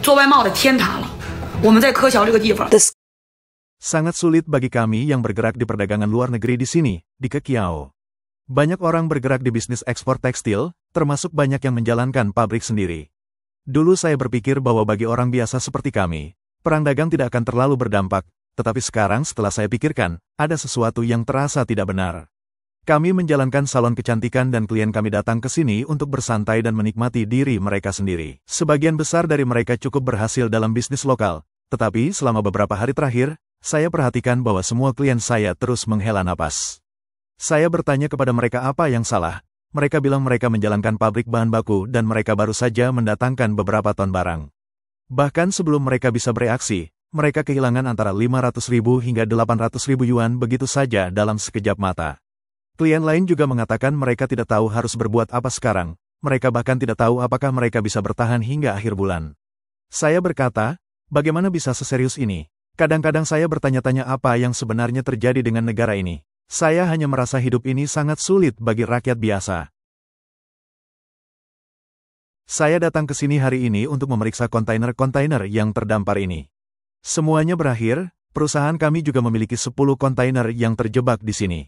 做外贸的天塌了。我们在柯桥这个地方。Sangat sulit bagi kami yang bergerak di perdagangan luar negeri di sini, di Kekiao. Banyak orang bergerak di bisnis ekspor tekstil, termasuk banyak yang menjalankan pabrik sendiri. Dulu saya berpikir bahwa bagi orang biasa seperti kami, perang dagang tidak akan terlalu berdampak, tetapi sekarang setelah saya pikirkan, ada sesuatu yang terasa tidak benar. Kami menjalankan salon kecantikan dan klien kami datang ke sini untuk bersantai dan menikmati diri mereka sendiri. Sebagian besar dari mereka cukup berhasil dalam bisnis lokal, tetapi selama beberapa hari terakhir, saya perhatikan bahwa semua klien saya terus menghela napas. Saya bertanya kepada mereka apa yang salah. Mereka bilang mereka menjalankan pabrik bahan baku dan mereka baru saja mendatangkan beberapa ton barang. Bahkan sebelum mereka bisa bereaksi, mereka kehilangan antara 500.000 hingga 800.000 yuan begitu saja dalam sekejap mata. Klien lain juga mengatakan mereka tidak tahu harus berbuat apa sekarang. Mereka bahkan tidak tahu apakah mereka bisa bertahan hingga akhir bulan. Saya berkata, bagaimana bisa seserius ini? Kadang-kadang saya bertanya-tanya apa yang sebenarnya terjadi dengan negara ini. Saya hanya merasa hidup ini sangat sulit bagi rakyat biasa. Saya datang ke sini hari ini untuk memeriksa kontainer-kontainer yang terdampar ini. Semuanya berakhir, perusahaan kami juga memiliki 10 kontainer yang terjebak di sini.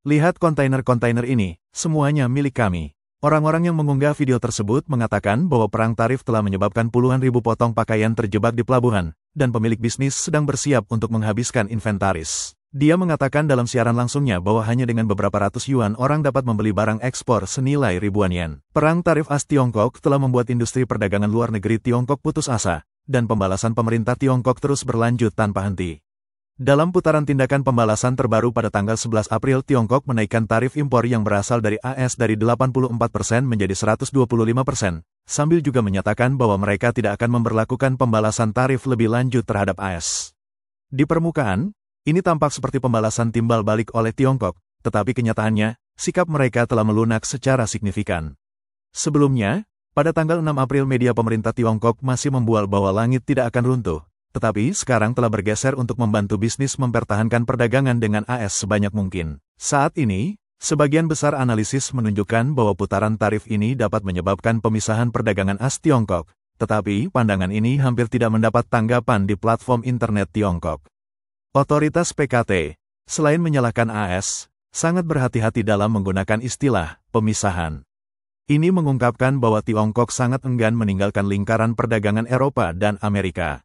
Lihat kontainer-kontainer ini, semuanya milik kami. Orang-orang yang mengunggah video tersebut mengatakan bahwa perang tarif telah menyebabkan puluhan ribu potong pakaian terjebak di pelabuhan, dan pemilik bisnis sedang bersiap untuk menghabiskan inventaris. Dia mengatakan dalam siaran langsungnya bahwa hanya dengan beberapa ratus yuan orang dapat membeli barang ekspor senilai ribuan yen. Perang tarif AS-Tiongkok telah membuat industri perdagangan luar negeri Tiongkok putus asa, dan pembalasan pemerintah Tiongkok terus berlanjut tanpa henti. Dalam putaran tindakan pembalasan terbaru pada tanggal 11 April, Tiongkok menaikkan tarif impor yang berasal dari AS dari 84% menjadi 125%, sambil juga menyatakan bahwa mereka tidak akan memberlakukan pembalasan tarif lebih lanjut terhadap AS. Di permukaan, ini tampak seperti pembalasan timbal balik oleh Tiongkok, tetapi kenyataannya, sikap mereka telah melunak secara signifikan. Sebelumnya, pada tanggal 6 April media pemerintah Tiongkok masih membual bahwa langit tidak akan runtuh. Tetapi sekarang telah bergeser untuk membantu bisnis mempertahankan perdagangan dengan AS sebanyak mungkin. Saat ini, sebagian besar analisis menunjukkan bahwa putaran tarif ini dapat menyebabkan pemisahan perdagangan AS-Tiongkok, tetapi pandangan ini hampir tidak mendapat tanggapan di platform internet Tiongkok. Otoritas PKT, selain menyalahkan AS, sangat berhati-hati dalam menggunakan istilah pemisahan. Ini mengungkapkan bahwa Tiongkok sangat enggan meninggalkan lingkaran perdagangan Eropa dan Amerika.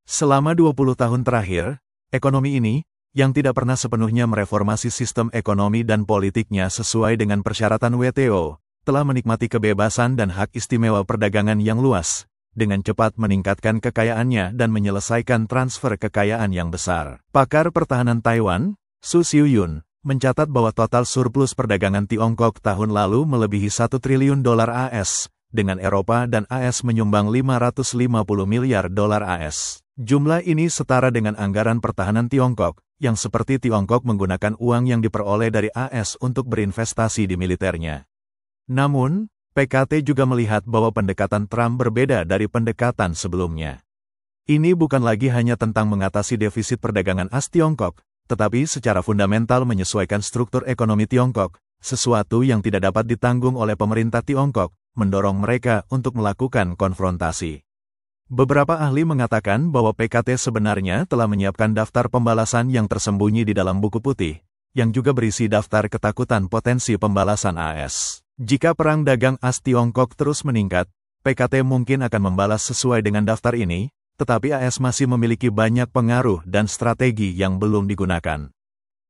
Selama 20 tahun terakhir, ekonomi ini, yang tidak pernah sepenuhnya mereformasi sistem ekonomi dan politiknya sesuai dengan persyaratan WTO, telah menikmati kebebasan dan hak istimewa perdagangan yang luas, dengan cepat meningkatkan kekayaannya dan menyelesaikan transfer kekayaan yang besar. Pakar pertahanan Taiwan, Su Xiuyun, mencatat bahwa total surplus perdagangan Tiongkok tahun lalu melebihi 1 triliun dolar AS, dengan Eropa dan AS menyumbang 550 miliar dolar AS. Jumlah ini setara dengan anggaran pertahanan Tiongkok, yang seperti Tiongkok menggunakan uang yang diperoleh dari AS untuk berinvestasi di militernya. Namun, PKT juga melihat bahwa pendekatan Trump berbeda dari pendekatan sebelumnya. Ini bukan lagi hanya tentang mengatasi defisit perdagangan AS-Tiongkok, tetapi secara fundamental menyesuaikan struktur ekonomi Tiongkok, sesuatu yang tidak dapat ditanggung oleh pemerintah Tiongkok, mendorong mereka untuk melakukan konfrontasi. Beberapa ahli mengatakan bahwa PKT sebenarnya telah menyiapkan daftar pembalasan yang tersembunyi di dalam buku putih, yang juga berisi daftar ketakutan potensi pembalasan AS. Jika perang dagang AS-Tiongkok terus meningkat, PKT mungkin akan membalas sesuai dengan daftar ini, tetapi AS masih memiliki banyak pengaruh dan strategi yang belum digunakan.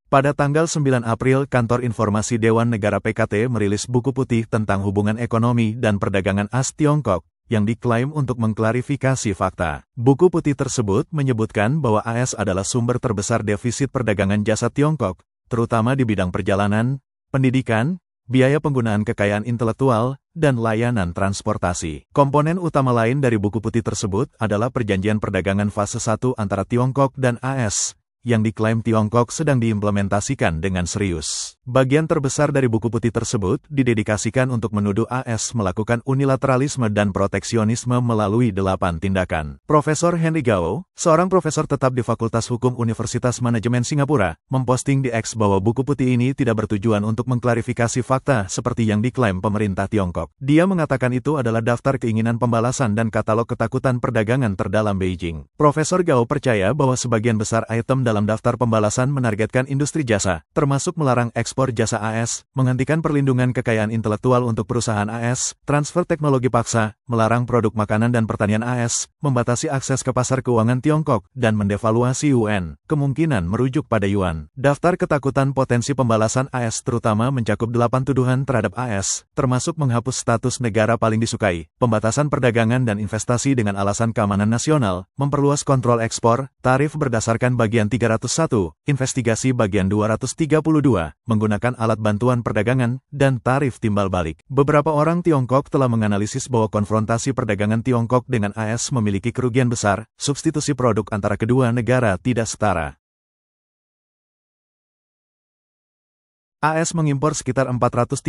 Pada tanggal 9 April, Kantor Informasi Dewan Negara PKT merilis buku putih tentang hubungan ekonomi dan perdagangan AS-Tiongkok, yang diklaim untuk mengklarifikasi fakta. Buku putih tersebut menyebutkan bahwa AS adalah sumber terbesar defisit perdagangan jasa Tiongkok, terutama di bidang perjalanan, pendidikan, biaya penggunaan kekayaan intelektual, dan layanan transportasi. Komponen utama lain dari buku putih tersebut adalah perjanjian perdagangan fase 1 antara Tiongkok dan AS, yang diklaim Tiongkok sedang diimplementasikan dengan serius. Bagian terbesar dari buku putih tersebut didedikasikan untuk menuduh AS melakukan unilateralisme dan proteksionisme melalui 8 tindakan. Profesor Henry Gao, seorang profesor tetap di Fakultas Hukum Universitas Manajemen Singapura, memposting di X bahwa buku putih ini tidak bertujuan untuk mengklarifikasi fakta seperti yang diklaim pemerintah Tiongkok. Dia mengatakan itu adalah daftar keinginan pembalasan dan katalog ketakutan perdagangan terdalam Beijing. Profesor Gao percaya bahwa sebagian besar item dalam daftar pembalasan menargetkan industri jasa, termasuk melarang ekspor jasa AS, menghentikan perlindungan kekayaan intelektual untuk perusahaan AS, transfer teknologi paksa, melarang produk makanan dan pertanian AS, membatasi akses ke pasar keuangan Tiongkok, dan mendevaluasi yuan, kemungkinan merujuk pada yuan. Daftar ketakutan potensi pembalasan AS terutama mencakup 8 tuduhan terhadap AS, termasuk menghapus status negara paling disukai, pembatasan perdagangan dan investasi dengan alasan keamanan nasional, memperluas kontrol ekspor, tarif berdasarkan bagian 301, investigasi bagian 232, menggunakan alat bantuan perdagangan, dan tarif timbal balik. Beberapa orang Tiongkok telah menganalisis bahwa konfrontasi perdagangan Tiongkok dengan AS memiliki kerugian besar, substitusi produk antara kedua negara tidak setara. AS mengimpor sekitar 439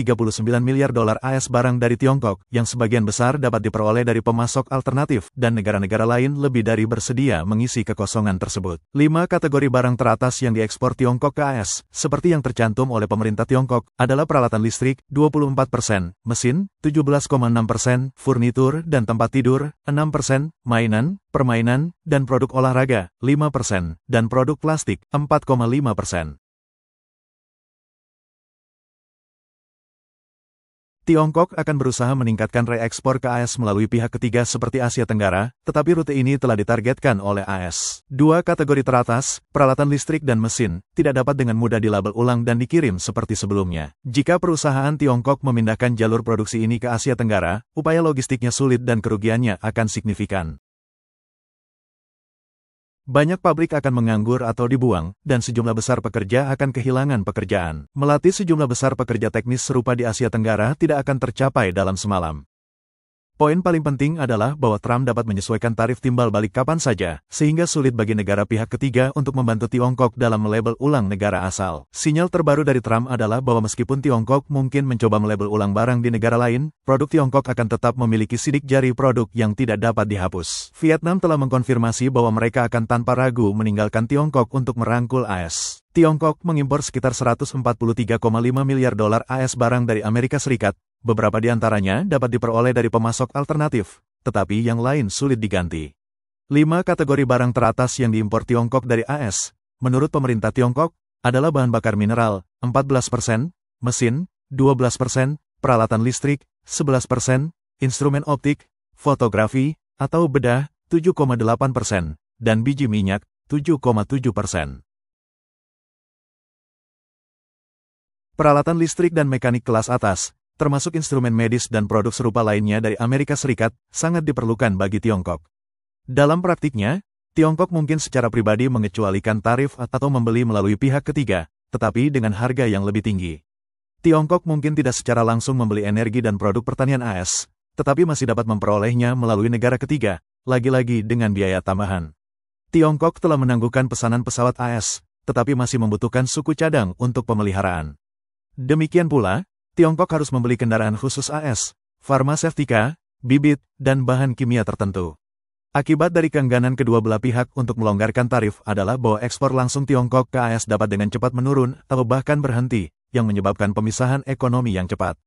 miliar dolar AS barang dari Tiongkok, yang sebagian besar dapat diperoleh dari pemasok alternatif, dan negara-negara lain lebih dari bersedia mengisi kekosongan tersebut. 5 kategori barang teratas yang diekspor Tiongkok ke AS, seperti yang tercantum oleh pemerintah Tiongkok, adalah peralatan listrik, 24%, mesin, 17,6%, furnitur dan tempat tidur, 6%, mainan, permainan, dan produk olahraga, 5%, dan produk plastik, 4,5%. Tiongkok akan berusaha meningkatkan reekspor ke AS melalui pihak ketiga seperti Asia Tenggara, tetapi rute ini telah ditargetkan oleh AS. 2 kategori teratas, peralatan listrik dan mesin, tidak dapat dengan mudah dilabel ulang dan dikirim seperti sebelumnya. Jika perusahaan Tiongkok memindahkan jalur produksi ini ke Asia Tenggara, upaya logistiknya sulit dan kerugiannya akan signifikan. Banyak pabrik akan menganggur atau dibuang, dan sejumlah besar pekerja akan kehilangan pekerjaan. Melatih sejumlah besar pekerja teknis serupa di Asia Tenggara tidak akan tercapai dalam semalam. Poin paling penting adalah bahwa Trump dapat menyesuaikan tarif timbal balik kapan saja, sehingga sulit bagi negara pihak ketiga untuk membantu Tiongkok dalam melabel ulang negara asal. Sinyal terbaru dari Trump adalah bahwa meskipun Tiongkok mungkin mencoba melabel ulang barang di negara lain, produk Tiongkok akan tetap memiliki sidik jari produk yang tidak dapat dihapus. Vietnam telah mengkonfirmasi bahwa mereka akan tanpa ragu meninggalkan Tiongkok untuk merangkul AS. Tiongkok mengimpor sekitar 143,5 miliar dolar AS barang dari Amerika Serikat. Beberapa di antaranya dapat diperoleh dari pemasok alternatif, tetapi yang lain sulit diganti. 5 kategori barang teratas yang diimpor Tiongkok dari AS, menurut pemerintah Tiongkok, adalah bahan bakar mineral, 14%, mesin, 12%, peralatan listrik, 11%, instrumen optik, fotografi, atau bedah, 7,8%, dan biji minyak, 7,7%. Peralatan listrik dan mekanik kelas atas, termasuk instrumen medis dan produk serupa lainnya dari Amerika Serikat, sangat diperlukan bagi Tiongkok. Dalam praktiknya, Tiongkok mungkin secara pribadi mengecualikan tarif atau membeli melalui pihak ketiga, tetapi dengan harga yang lebih tinggi. Tiongkok mungkin tidak secara langsung membeli energi dan produk pertanian AS, tetapi masih dapat memperolehnya melalui negara ketiga, lagi-lagi dengan biaya tambahan. Tiongkok telah menangguhkan pesanan pesawat AS, tetapi masih membutuhkan suku cadang untuk pemeliharaan. Demikian pula, Tiongkok harus membeli kendaraan khusus AS, farmaseutika, bibit, dan bahan kimia tertentu. Akibat dari keengganan kedua belah pihak untuk melonggarkan tarif adalah bahwa ekspor langsung Tiongkok ke AS dapat dengan cepat menurun atau bahkan berhenti, yang menyebabkan pemisahan ekonomi yang cepat.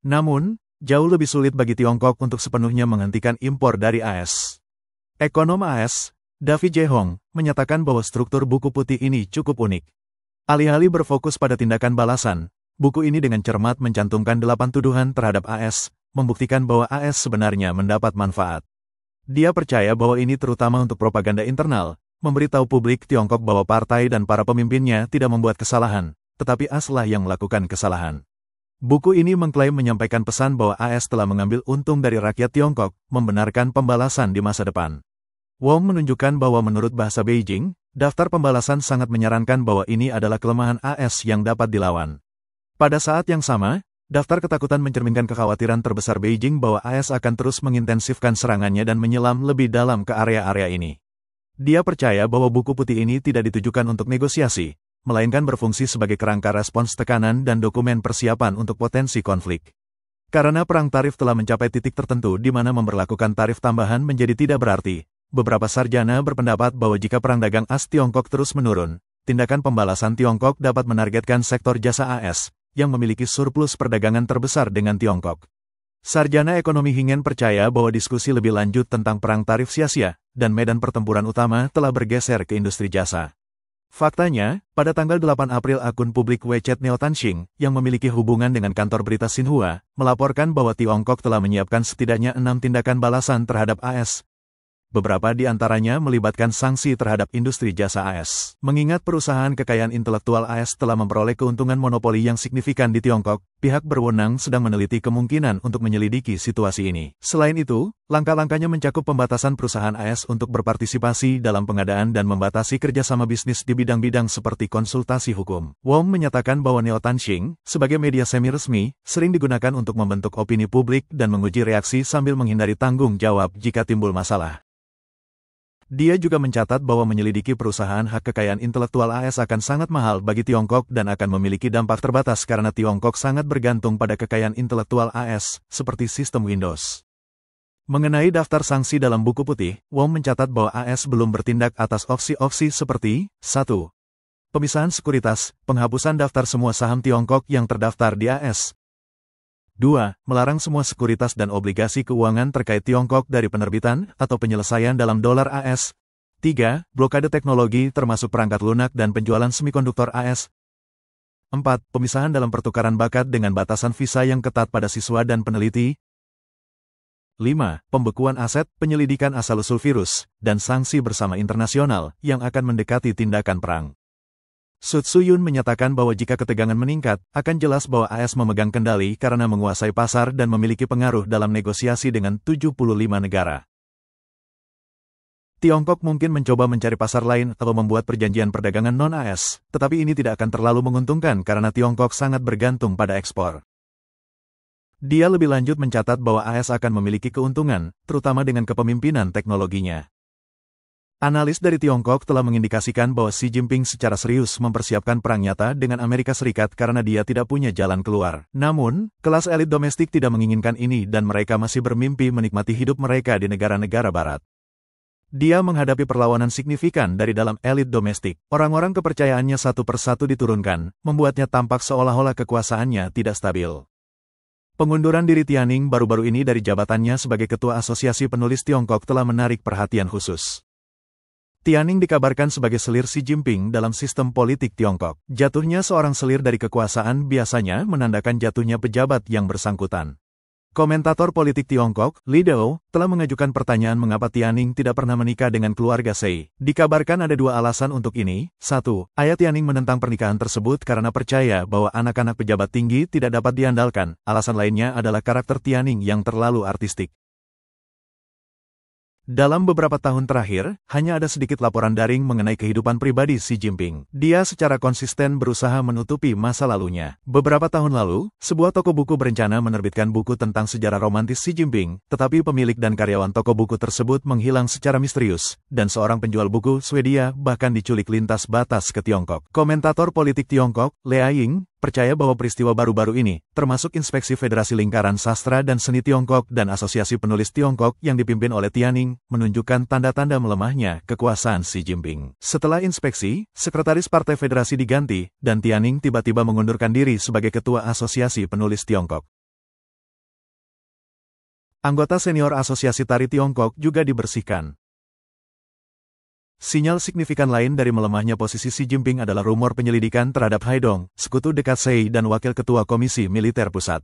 Namun, jauh lebih sulit bagi Tiongkok untuk sepenuhnya menghentikan impor dari AS. Ekonom AS, David J. Hong, menyatakan bahwa struktur buku putih ini cukup unik. Alih-alih berfokus pada tindakan balasan, buku ini dengan cermat mencantumkan 8 tuduhan terhadap AS, membuktikan bahwa AS sebenarnya mendapat manfaat. Dia percaya bahwa ini terutama untuk propaganda internal, memberitahu publik Tiongkok bahwa partai dan para pemimpinnya tidak membuat kesalahan, tetapi AS lah yang melakukan kesalahan. Buku ini mengklaim menyampaikan pesan bahwa AS telah mengambil untung dari rakyat Tiongkok, membenarkan pembalasan di masa depan. Wong menunjukkan bahwa menurut bahasa Beijing, daftar pembalasan sangat menyarankan bahwa ini adalah kelemahan AS yang dapat dilawan. Pada saat yang sama, daftar ketakutan mencerminkan kekhawatiran terbesar Beijing bahwa AS akan terus mengintensifkan serangannya dan menyelam lebih dalam ke area-area ini. Dia percaya bahwa buku putih ini tidak ditujukan untuk negosiasi, melainkan berfungsi sebagai kerangka respons tekanan dan dokumen persiapan untuk potensi konflik. Karena perang tarif telah mencapai titik tertentu di mana memberlakukan tarif tambahan menjadi tidak berarti, beberapa sarjana berpendapat bahwa jika perang dagang AS Tiongkok terus menurun, tindakan pembalasan Tiongkok dapat menargetkan sektor jasa AS, yang memiliki surplus perdagangan terbesar dengan Tiongkok. Sarjana ekonomi Hingen percaya bahwa diskusi lebih lanjut tentang perang tarif sia-sia, dan medan pertempuran utama telah bergeser ke industri jasa. Faktanya, pada tanggal 8 April akun publik WeChat Neotanxing, yang memiliki hubungan dengan kantor berita Xinhua, melaporkan bahwa Tiongkok telah menyiapkan setidaknya 6 tindakan balasan terhadap AS. Beberapa di antaranya melibatkan sanksi terhadap industri jasa AS. Mengingat perusahaan kekayaan intelektual AS telah memperoleh keuntungan monopoli yang signifikan di Tiongkok, pihak berwenang sedang meneliti kemungkinan untuk menyelidiki situasi ini. Selain itu, langkah-langkahnya mencakup pembatasan perusahaan AS untuk berpartisipasi dalam pengadaan dan membatasi kerjasama bisnis di bidang-bidang seperti konsultasi hukum. Wong menyatakan bahwa Neotanxing, sebagai media semi-resmi, sering digunakan untuk membentuk opini publik dan menguji reaksi sambil menghindari tanggung jawab jika timbul masalah. Dia juga mencatat bahwa menyelidiki perusahaan hak kekayaan intelektual AS akan sangat mahal bagi Tiongkok dan akan memiliki dampak terbatas karena Tiongkok sangat bergantung pada kekayaan intelektual AS, seperti sistem Windows. Mengenai daftar sanksi dalam buku putih, Wong mencatat bahwa AS belum bertindak atas opsi-opsi seperti 1. Pemisahan sekuritas, penghapusan daftar semua saham Tiongkok yang terdaftar di AS. 2. Melarang semua sekuritas dan obligasi keuangan terkait Tiongkok dari penerbitan atau penyelesaian dalam dolar AS. 3. Blokade teknologi termasuk perangkat lunak dan penjualan semikonduktor AS. 4. Pemisahan dalam pertukaran bakat dengan batasan visa yang ketat pada siswa dan peneliti. 5. Pembekuan aset, penyelidikan asal-usul virus, dan sanksi bersama internasional yang akan mendekati tindakan perang. Su Tsuyun menyatakan bahwa jika ketegangan meningkat, akan jelas bahwa AS memegang kendali karena menguasai pasar dan memiliki pengaruh dalam negosiasi dengan 75 negara. Tiongkok mungkin mencoba mencari pasar lain atau membuat perjanjian perdagangan non-AS, tetapi ini tidak akan terlalu menguntungkan karena Tiongkok sangat bergantung pada ekspor. Dia lebih lanjut mencatat bahwa AS akan memiliki keuntungan, terutama dengan kepemimpinan teknologinya. Analis dari Tiongkok telah mengindikasikan bahwa Xi Jinping secara serius mempersiapkan perang nyata dengan Amerika Serikat karena dia tidak punya jalan keluar. Namun, kelas elit domestik tidak menginginkan ini dan mereka masih bermimpi menikmati hidup mereka di negara-negara barat. Dia menghadapi perlawanan signifikan dari dalam elit domestik. Orang-orang kepercayaannya satu persatu diturunkan, membuatnya tampak seolah-olah kekuasaannya tidak stabil. Pengunduran diri Tianning baru-baru ini dari jabatannya sebagai Ketua Asosiasi Penulis Tiongkok telah menarik perhatian khusus. Tianning dikabarkan sebagai selir Xi Jinping dalam sistem politik Tiongkok. Jatuhnya seorang selir dari kekuasaan biasanya menandakan jatuhnya pejabat yang bersangkutan. Komentator politik Tiongkok, Li Dao, telah mengajukan pertanyaan mengapa Tianning tidak pernah menikah dengan keluarga Xi. Dikabarkan ada dua alasan untuk ini. 1. Ayah Tianning menentang pernikahan tersebut karena percaya bahwa anak-anak pejabat tinggi tidak dapat diandalkan. Alasan lainnya adalah karakter Tianning yang terlalu artistik. Dalam beberapa tahun terakhir, hanya ada sedikit laporan daring mengenai kehidupan pribadi Xi Jinping. Dia secara konsisten berusaha menutupi masa lalunya. Beberapa tahun lalu, sebuah toko buku berencana menerbitkan buku tentang sejarah romantis Xi Jinping, tetapi pemilik dan karyawan toko buku tersebut menghilang secara misterius, dan seorang penjual buku Swedia bahkan diculik lintas batas ke Tiongkok. Komentator politik Tiongkok, Lea Ying, percaya bahwa peristiwa baru-baru ini, termasuk Inspeksi Federasi Lingkaran Sastra dan Seni Tiongkok dan Asosiasi Penulis Tiongkok yang dipimpin oleh Tianning, menunjukkan tanda-tanda melemahnya kekuasaan Xi Jinping. Setelah inspeksi, Sekretaris Partai Federasi diganti, dan Tianning tiba-tiba mengundurkan diri sebagai Ketua Asosiasi Penulis Tiongkok. Anggota senior Asosiasi Tari Tiongkok juga dibersihkan. Sinyal signifikan lain dari melemahnya posisi Xi Jinping adalah rumor penyelidikan terhadap Haidong, sekutu dekat Xi dan Wakil Ketua Komisi Militer Pusat.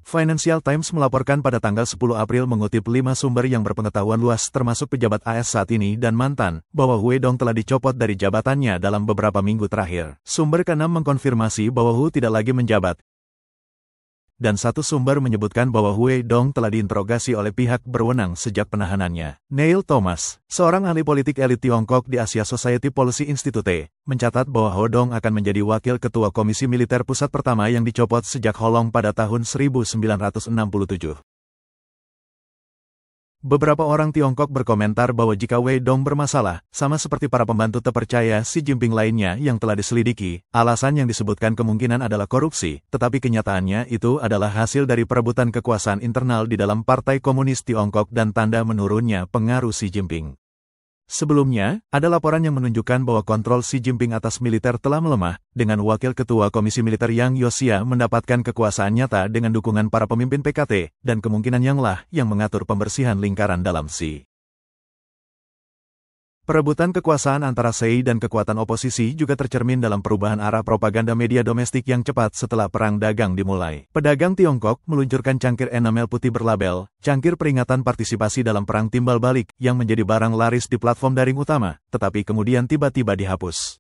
Financial Times melaporkan pada tanggal 10 April mengutip 5 sumber yang berpengetahuan luas termasuk pejabat AS saat ini dan mantan, bahwa Hu Dong telah dicopot dari jabatannya dalam beberapa minggu terakhir. Sumber ke-6 mengkonfirmasi bahwa Hu tidak lagi menjabat. Dan satu sumber menyebutkan bahwa Hu Dong telah diinterogasi oleh pihak berwenang sejak penahanannya. Neil Thomas, seorang ahli politik elit Tiongkok di Asia Society Policy Institute, mencatat bahwa Hu Dong akan menjadi wakil ketua Komisi Militer Pusat pertama yang dicopot sejak Holong pada tahun 1967. Beberapa orang Tiongkok berkomentar bahwa jika Wei Dong bermasalah, sama seperti para pembantu terpercaya Xi Jinping lainnya yang telah diselidiki, alasan yang disebutkan kemungkinan adalah korupsi, tetapi kenyataannya itu adalah hasil dari perebutan kekuasaan internal di dalam Partai Komunis Tiongkok dan tanda menurunnya pengaruh Xi Jinping. Sebelumnya, ada laporan yang menunjukkan bahwa kontrol Xi Jinping atas militer telah melemah, dengan Wakil Ketua Komisi Militer Yang Yoxia mendapatkan kekuasaan nyata dengan dukungan para pemimpin PKT, dan kemungkinan Yang lah yang mengatur pembersihan lingkaran dalam Xi. Perebutan kekuasaan antara Xi dan kekuatan oposisi juga tercermin dalam perubahan arah propaganda media domestik yang cepat setelah perang dagang dimulai. Pedagang Tiongkok meluncurkan cangkir enamel putih berlabel, cangkir peringatan partisipasi dalam perang timbal balik, yang menjadi barang laris di platform daring utama, tetapi kemudian tiba-tiba dihapus.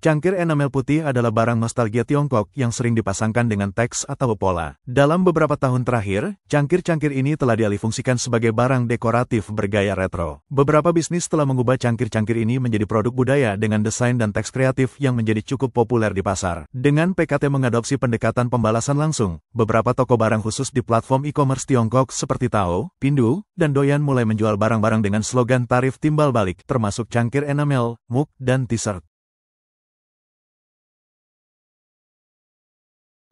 Cangkir enamel putih adalah barang nostalgia Tiongkok yang sering dipasangkan dengan teks atau pola. Dalam beberapa tahun terakhir, cangkir-cangkir ini telah dialihfungsikan sebagai barang dekoratif bergaya retro. Beberapa bisnis telah mengubah cangkir-cangkir ini menjadi produk budaya dengan desain dan teks kreatif yang menjadi cukup populer di pasar. Dengan PKT mengadopsi pendekatan pembalasan langsung, beberapa toko barang khusus di platform e-commerce Tiongkok seperti Tao, Pindu, dan Douyin mulai menjual barang-barang dengan slogan tarif timbal balik, termasuk cangkir enamel, mug, dan t-shirt.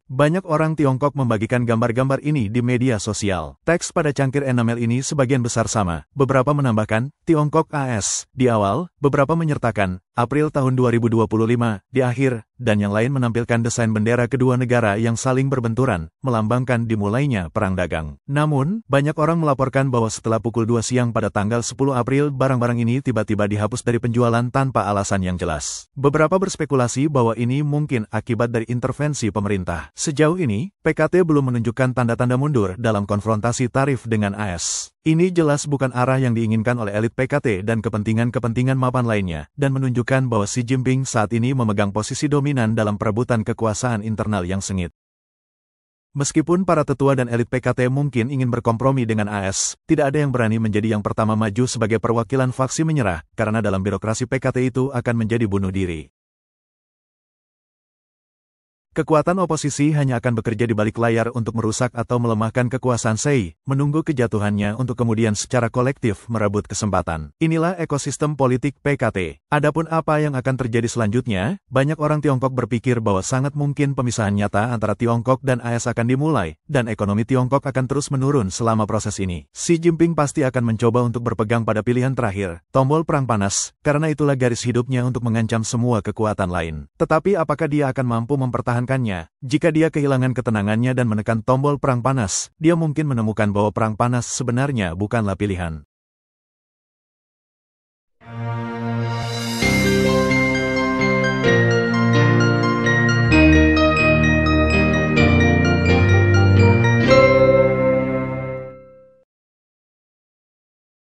Banyak orang Tiongkok membagikan gambar-gambar ini di media sosial. Teks pada cangkir enamel ini sebagian besar sama. Beberapa menambahkan, Tiongkok AS. Di awal, beberapa menyertakan, April tahun 2025, di akhir, dan yang lain menampilkan desain bendera kedua negara yang saling berbenturan, melambangkan dimulainya perang dagang. Namun, banyak orang melaporkan bahwa setelah pukul 2 siang pada tanggal 10 April, barang-barang ini tiba-tiba dihapus dari penjualan tanpa alasan yang jelas. Beberapa berspekulasi bahwa ini mungkin akibat dari intervensi pemerintah. Sejauh ini, PKT belum menunjukkan tanda-tanda mundur dalam konfrontasi tarif dengan AS. Ini jelas bukan arah yang diinginkan oleh elit PKT dan kepentingan-kepentingan mapan lainnya, dan menunjukkan bahwa Xi Jinping saat ini memegang posisi dominan dalam perebutan kekuasaan internal yang sengit. Meskipun para tetua dan elit PKT mungkin ingin berkompromi dengan AS, tidak ada yang berani menjadi yang pertama maju sebagai perwakilan faksi menyerah, karena dalam birokrasi PKT itu akan menjadi bunuh diri. Kekuatan oposisi hanya akan bekerja di balik layar untuk merusak atau melemahkan kekuasaan Xi, menunggu kejatuhannya untuk kemudian secara kolektif merebut kesempatan. Inilah ekosistem politik PKT. Adapun apa yang akan terjadi selanjutnya, banyak orang Tiongkok berpikir bahwa sangat mungkin pemisahan nyata antara Tiongkok dan AS akan dimulai, dan ekonomi Tiongkok akan terus menurun selama proses ini. Xi Jinping pasti akan mencoba untuk berpegang pada pilihan terakhir, tombol perang panas, karena itulah garis hidupnya untuk mengancam semua kekuatan lain. Tetapi apakah dia akan mampu mempertahankannya? Jika dia kehilangan ketenangannya dan menekan tombol perang panas, dia mungkin menemukan bahwa perang panas sebenarnya bukanlah pilihan.